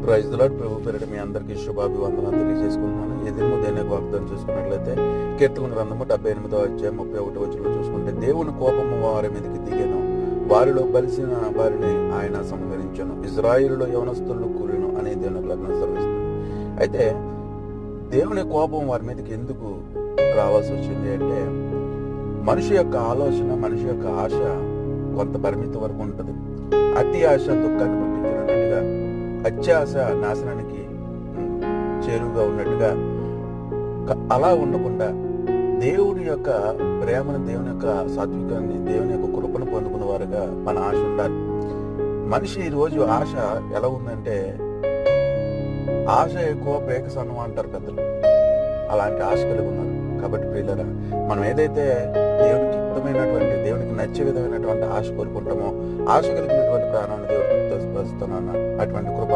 Praise the lord. ప్రభు పేరిట మీ అందరికీ శుభాభివందనాలు తెలియజేసుకుంటున్నాను. ఈ దినము దేని వాగ్దానం చూసుకున్నట్లయితే కీర్తన గ్రంథము 78వ అధ్యాయం 31వ వచనంలో చూసుకుంటే, దేవుని కోపము వారి మీదకి దిగెను, వారిలో బలిసిన వారిని ఆయన సంహరించెను, ఇజ్రాయేలులో యవనస్తులను కూలిను అనే దేవుని లగ్నం సర్విస్తుంది. అయితే దేవుని కోపం వారి మీదకి ఎందుకు రావాల్సి వచ్చింది అంటే, మనిషి యొక్క ఆలోచన, మనిషి యొక్క ఆశ కొంత పరిమితి వరకు ఉంటుంది. అతి ఆశ దుఃఖాన్ని పుట్టించినట్టుగా, అత్యాశ నాశనానికి చేరువుగా ఉన్నట్టుగా అలా ఉండకుండా దేవుని యొక్క ప్రేమను, దేవుని యొక్క సాత్వికాన్ని, దేవుని యొక్క కృపను పొందుకున్న వారుగా మన ఆశ ఉండాలి. మనిషి ఈ రోజు ఆశ ఎలా ఉందంటే, ఆశ ఎక్కువ పేక సన్నం అంటారు పెద్దలు. అలాంటి ఆశ కలిగి ఉన్నారు. కాబట్టి ప్రియులారా, మనం ఏదైతే దేవునికి యుక్తమైనటువంటి, దేవునికి నచ్చే విధమైనటువంటి ఆశ కోరుకుంటామో, ఆశ కలిగినటువంటి ప్రాణాన్ని దేవుడికి ప్రస్తుతం అటువంటి కృప